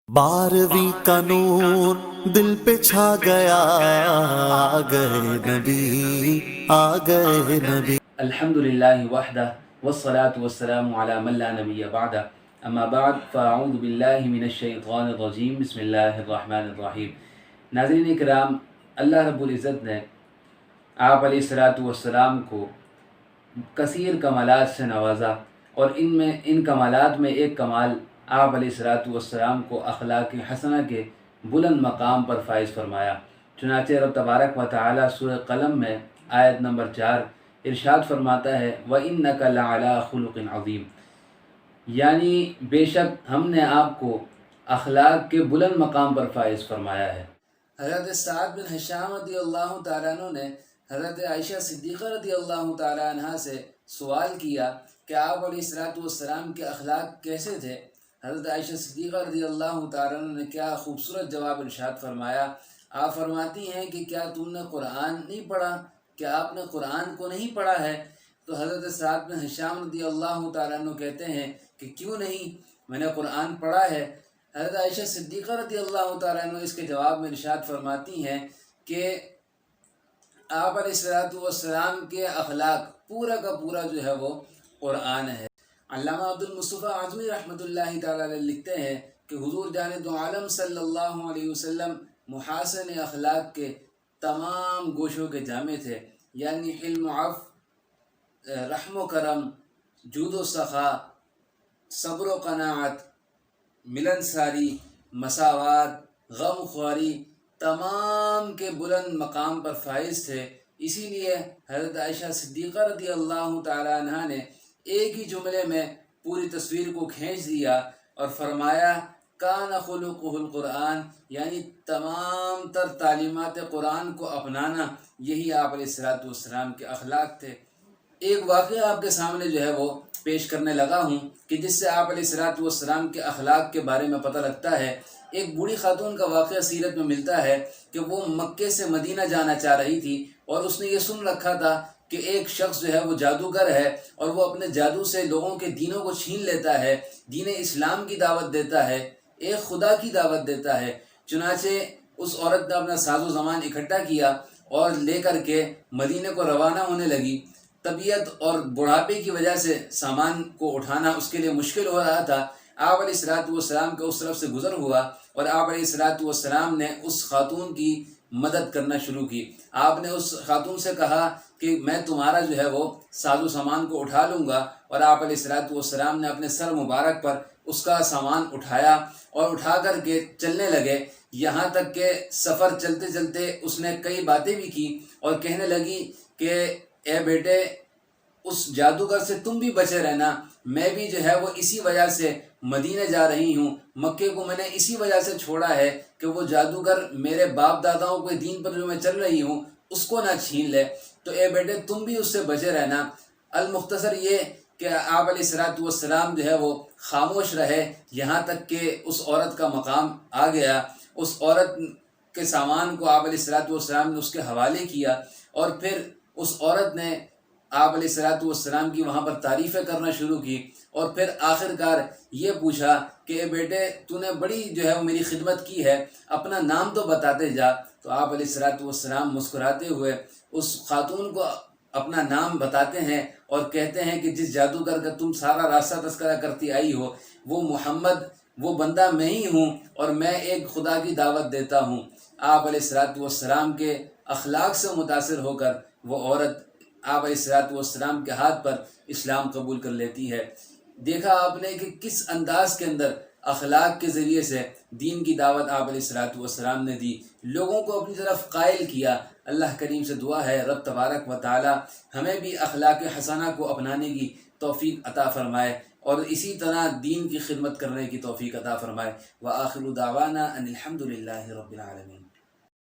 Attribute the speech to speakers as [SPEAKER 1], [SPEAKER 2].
[SPEAKER 1] 12ویں کا نور دل پہ چھا گیا، آ گئے نبی، آ گئے نبی۔
[SPEAKER 2] الحمدللہ وحدہ والصلاة والسلام علی من لا نبی بعدہ، اما بعد فاعوذ باللہ من الشیطان الرجیم، بسم اللہ الرحمن الرحیم۔ ناظرین کرام، اللہ رب العزت نے آپ علیہ السلام کو کثیر کمالات سے نوازا، اور ان کمالات میں ایک کمال آپ علیہ السلام کو اخلاق حسنہ کے بلند مقام پر فائز فرمایا۔ چنانچہ رب تبارک و تعالی سورہ قلم میں آیت نمبر 4 ارشاد فرماتا ہے وَإِنَّكَ لَعَلَىٰ خُلُقٍ عَظِيمٍ، یعنی بے شک ہم نے آپ کو اخلاق کے بلند مقام پر فائز فرمایا ہے۔ حضرت سعد بن ہشام رضی اللہ تعالیٰ عنہ نے حضرت عائشہ صدیقہ رضی اللہ تعالیٰ عنہ سے سوال کیا کہ آپ علیہ السلام کے اخلاق کیسے تھے۔ حضرت عائشہ صدیقہ رضی اللہ تعالیٰ عنہ نے کیا خوبصورت جواب ارشاد فرمایا۔ آپ فرماتی ہیں کہ کیا تم نے قرآن نہیں پڑھا، کیا آپ نے قرآن کو نہیں پڑھا ہے؟ تو حضرت سعد بن ہشام رضی اللہ تعالیٰ عنہ کہتے ہیں کہ کیوں نہیں، میں نے قرآن پڑھا ہے۔ حضرت عائشہ صدیقہ رضی اللہ تعالیٰ عنہ اس کے جواب میں ارشاد فرماتی ہیں کہ آپ علیہ السلام کے اخلاق پورا کا پورا جو ہے وہ قرآن ہے۔ علامہ عبد المصطفیٰ اعظمی رحمۃ اللہ تعالیٰ علیہ لکھتے ہیں کہ حضور جان دو عالم صلی اللہ علیہ وسلم محاسن اخلاق کے تمام گوشوں کے جامع تھے، یعنی علم و عفو، رحم و کرم، جود و سخا، صبر و قناعت، ملنساری، مساوات، غم خواری، تمام کے بلند مقام پر فائز تھے۔ اسی لیے حضرت عائشہ صدیقہ رضی اللہ تعالیٰ عنہ نے ایک ہی جملے میں پوری تصویر کو کھینچ دیا اور فرمایا کان خلقہ القرآن، یعنی تمام تر تعلیمات قرآن کو اپنانا، یہی آپ علیہ السلام کے اخلاق تھے۔ ایک واقعہ آپ کے سامنے جو ہے وہ پیش کرنے لگا ہوں کہ جس سے آپ علیہ السلام کے اخلاق کے بارے میں پتہ لگتا ہے۔ ایک بوڑھی خاتون کا واقعہ سیرت میں ملتا ہے کہ وہ مکے سے مدینہ جانا چاہ رہی تھی، اور اس نے یہ سن رکھا تھا کہ ایک شخص جو ہے وہ جادوگر ہے، اور وہ اپنے جادو سے لوگوں کے دینوں کو چھین لیتا ہے، دین اسلام کی دعوت دیتا ہے، ایک خدا کی دعوت دیتا ہے۔ چنانچہ اس عورت نے اپنا ساز و سامان اکٹھا کیا اور لے کر کے مدینے کو روانہ ہونے لگی۔ طبیعت اور بڑھاپے کی وجہ سے سامان کو اٹھانا اس کے لیے مشکل ہو رہا تھا۔ آپ علیہ السلام کا اس طرف سے گزر ہوا، اور آپ علیہ السلام نے اس خاتون کی مدد کرنا شروع کی۔ آپ نے اس خاتون سے کہا کہ میں تمہارا جو ہے وہ ساز و سامان کو اٹھا لوں گا، اور آپ علیہ السلام نے اپنے سر مبارک پر اس کا سامان اٹھایا اور اٹھا کر کے چلنے لگے، یہاں تک کہ سفر چلتے چلتے اس نے کئی باتیں بھی کی، اور کہنے لگی کہ اے بیٹے، اس جادوگر سے تم بھی بچے رہنا، میں بھی جو ہے وہ اسی وجہ سے مدینے جا رہی ہوں، مکے کو میں نے اسی وجہ سے چھوڑا ہے کہ وہ جادوگر میرے باپ داداؤں کے دین پر جو میں چل رہی ہوں اس کو نہ چھین لے، تو اے بیٹے تم بھی اس سے بچے رہنا۔ المختصر یہ کہ آپ علیہ السلام جو ہے وہ خاموش رہے، یہاں تک کہ اس عورت کا مقام آ گیا۔ اس عورت کے سامان کو آپ علیہ السلام نے اس کے حوالے کیا، اور پھر اس عورت نے آپ علیہ السلام کی وہاں پر تعریفیں کرنا شروع کی، اور پھر آخر کار یہ پوچھا کہ اے بیٹے تو نے بڑی جو ہے وہ میری خدمت کی ہے، اپنا نام تو بتاتے جا۔ تو آپ علیہ السلام مسکراتے ہوئے اس خاتون کو اپنا نام بتاتے ہیں اور کہتے ہیں کہ جس جادوگر کا تم سارا راستہ تذکرہ کرتی آئی ہو، وہ محمد، وہ بندہ میں ہی ہوں، اور میں ایک خدا کی دعوت دیتا ہوں۔ آپ علیہ السلام کے اخلاق سے متاثر ہو کر وہ عورت آپ علیہ السلام کے ہاتھ پر اسلام قبول کر لیتی ہے۔ دیکھا آپ نے کہ کس انداز کے اندر اخلاق کے ذریعے سے دین کی دعوت آپ علیہ السلام نے دی، لوگوں کو اپنی طرف قائل کیا۔ اللہ کریم سے دعا ہے رب تبارک و تعالی ہمیں بھی اخلاق حسنہ کو اپنانے کی توفیق عطا فرمائے، اور اسی طرح دین کی خدمت کرنے کی توفیق عطا فرمائے۔ وآخر دعوانا ان الحمد للہ رب العالمین۔